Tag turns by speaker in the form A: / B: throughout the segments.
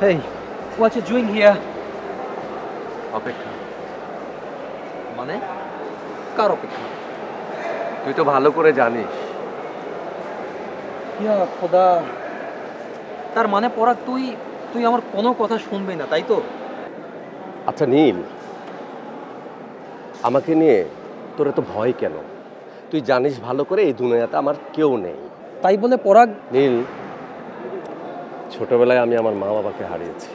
A: Hey, what you doing here?
B: অপেক্ষা।
A: মানে কার অপেক্ষা?
B: তুই তো ভালো করে জানিস।
A: ইয়া খোদা, তার মানে পরাগ তুই তুই আমার কোনো কথা শুনবি না, তাই তো?
B: আচ্ছা নীল, আমাকে নিয়ে তোর এত ভয় কেন? তুই জানিস ভালো করে এই দুনিয়াতে আমার কেউ নেই।
A: তাই বলে পরাগ?
B: নীল, ছোটবেলায় আমি আমার মা বাবাকে হারিয়েছি,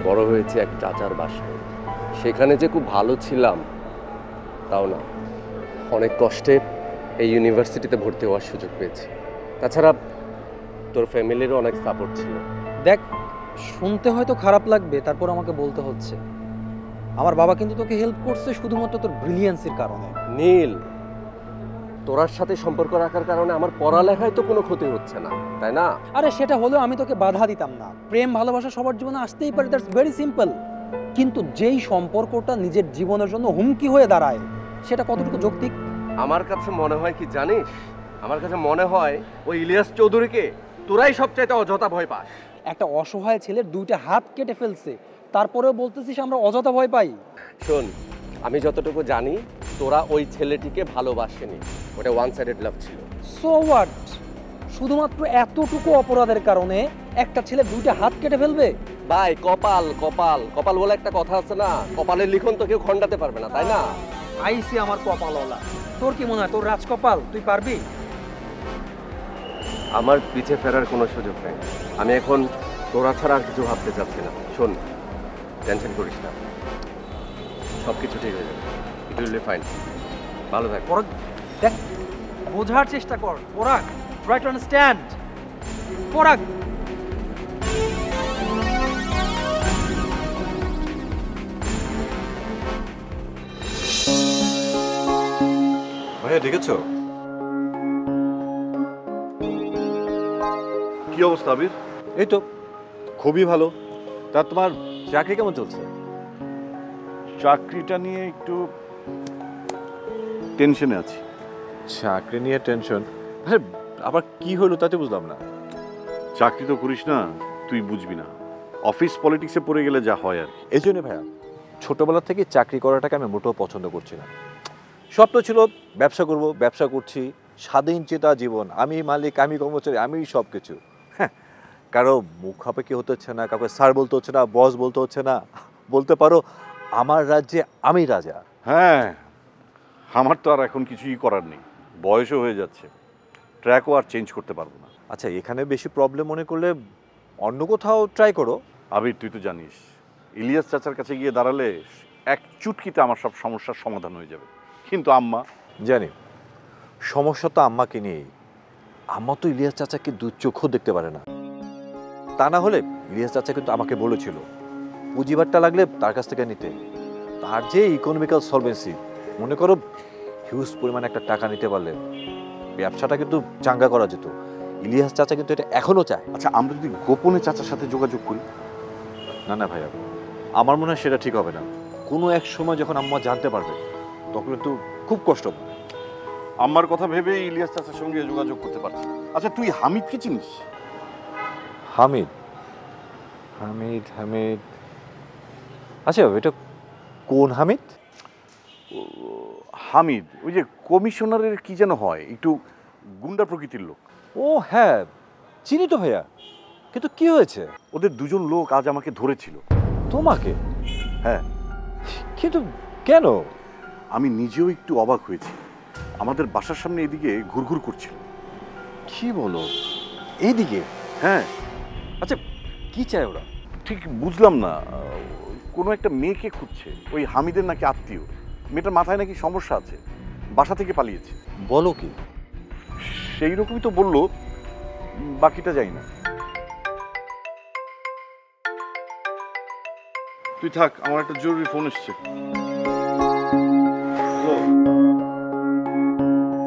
B: বড় হয়েছি এক চাচার বাসায়। সেখানে যে খুব ভালো ছিলাম তাও না, অনেক কষ্টে এই ইউনিভার্সিটিতে ভর্তি হওয়ার সুযোগ পেয়েছি। তাছাড়া তোর ফ্যামিলিরও অনেক সাপোর্ট ছিল।
A: দেখ, শুনতে হয়তো খারাপ লাগবে, তারপর আমাকে বলতে হচ্ছে, আমার বাবা কিন্তু তোকে হেল্প করছে শুধুমাত্র তোর ব্রিলিয়ান্সের কারণে।
B: নীল, তোরার সাথে সম্পর্ক রাখার কারণে আমার পড়ালেখায় তো কোনো ক্ষতি হচ্ছে না, তাই না?
A: আরে সেটা হলেও আমি তোকে বাধা দিতাম না। প্রেম ভালোবাসা সবার জীবনে আসতেই পারে, দ্যাটস ভেরি সিম্পল। কিন্তু যেই সম্পর্কটা নিজের জীবনের জন্য হুমকি হয়ে দাঁড়ায়, সেটা কতটুকু যৌক্তিক?
B: আমার কাছে মনে হয় কি জানিস, আমার কাছে মনে হয় ওই ইলিয়াস চৌধুরীকে তোরাই সবচাইতে অযথা ভয় পাস।
A: একটা অসহায় ছেলের দুইটা হাত কেটে ফেলছে, তারপরেও বলতেছিস আমরা অযথা ভয় পাই?
B: শোন, আমি যতটুকু জানি তোরা ওই ছেলেটিকে ভালোবাসেনি, ওটা ওয়ান সাইডেড লাভ ছিল।
A: So what? শুধুমাত্র এতটুকু অপরাধের কারণে একটা ছেলে দুইটা হাত কেটে ফেলবে?
B: ভাই, কপাল কপাল কপাল বলে একটা কথা আছে না, কপালের লিখন তো কেউ খণ্ডাতে পারবে না, তাই না?
A: আইসি আমার কপালওয়ালা। তোর কি মনে হয় তোর রাজকপাল, তুই পারবি?
B: আমার পিছে ফেরার কোনো সুযোগ নেই। আমি এখন তোরা ছাড়া আর কিছু ভাবতে চাচ্ছি না। শোন, টেনশন করিস না, সব কিছু ঠিক হয়ে যাবে। It will be fine. ভালো থাক।
A: পরাগ, দেখ, বোঝার চেষ্টা কর পরাগ, ট্রাই টু আন্ডারস্ট্যান্ড পরাগ।
C: ভাইয়া দেখেছো
D: কি অবস্থা আবির?
C: এই তো খুবই ভালো। তা তোমার চাকরি কেমন চলছে?
D: চাকরিটা নিয়ে একটু টেনশনে আছি।
C: চাকরি নিয়ে টেনশন? আরে আবার কি হলো তাতে বুঝলাম না।
D: চাকরি তো করিস না, তুই বুঝবি না। অফিস পলিটিক্সে পড়ে গেলে যা হয় আর কি।
C: এই জন্য ভাইয়া ছোটবেলা থেকে চাকরি করাটাকে আমি মোটেও পছন্দ করছি না। স্বপ্ন ছিল ব্যবসা করব, ব্যবসা করছি, স্বাধীন চেতা জীবন, আমি মালিক, আমি কর্মচারী, আমি সব কিছু। হ্যাঁ, কারো মুখাপেক্ষি হতে হচ্ছে না, কাউকে স্যার বলতে হচ্ছে না, বস বলতে হচ্ছে না। বলতে পারো আমার রাজ্যে আমি রাজা।
D: হ্যাঁ, আমার তো আর এখন কিছুই করার নেই, বয়সও হয়ে যাচ্ছে, ট্র্যাকও আর চেঞ্জ করতে পারবো না।
C: আচ্ছা, এখানে বেশি প্রবলেম মনে করলে অন্য কোথাও ট্রাই করো।
D: আবির, তুই তো জানিস ইলিয়াস চাচার কাছে গিয়ে দাঁড়ালে এক চুটকিতে আমার সব সমস্যার সমাধান হয়ে যাবে। কিন্তু আম্মা?
C: জানি, সমস্যা তো আম্মাকে নিয়েই। আম্মা তো ইলিয়াস চাচাকে দু চোখও দেখতে পারে না। তা না হলে ইলিয়াস চাচা কিন্তু আমাকে বলেছিল পুঁজিবারটা লাগলে তার কাছ থেকে নিতে। তার যে ইকোনমিক্যাল সলভেন্সি, মনে করো হিউজ পরিমাণে একটা টাকা নিতে পারলে ব্যবসাটা কিন্তু চাঙ্গা করা যেত। ইলিয়াস চাচা কিন্তু এটা এখনো চায়।
D: আচ্ছা, আমরা যদি গোপনে চাচার সাথে যোগাযোগ করি?
C: না না ভাইয়া, আমার মনে হয় সেটা ঠিক হবে না। কোনো এক সময় যখন আম্মা জানতে পারবে তখন কিন্তু খুব কষ্ট হবে।
D: আম্মার কথা ভেবে ইলিয়াস চাচার সঙ্গে যোগাযোগ করতে পারছি না। আচ্ছা, তুই হামিদকে চিনিস?
C: হামিদ? হামিদ হামিদ আচ্ছা, এটা কোন হামিদ?
D: হামিদ ওই যে কমিশনারের কি যেন হয়, একটু গুন্ডা প্রকৃতির লোক।
C: ও হ্যাঁ, চিনি তো ভাইয়া, কিন্তু কি হয়েছে?
D: ওদের দুজন লোক আজ আমাকে ধরেছিল।
C: তোমাকে?
D: হ্যাঁ।
C: কিন্তু কেন?
D: আমি নিজেও একটু অবাক হয়েছি। আমাদের বাসার সামনে এদিকে ঘুরঘুর করছিল।
C: কি বলো, এইদিকে?
D: হ্যাঁ।
C: আচ্ছা, কি চায় ওরা?
D: ঠিক বুঝলাম না, কোনো একটা মেয়েকে খুঁজছে, ওই হামিদের নাকি আত্মীয়। মেয়েটার মাথায় নাকি সমস্যা আছে, বাসা থেকে পালিয়েছে।
C: বলো কি?
D: সেই রকমই তো বললো, বাকিটা যাই না। তুই থাক, আমার একটা জরুরি ফোন এসছে।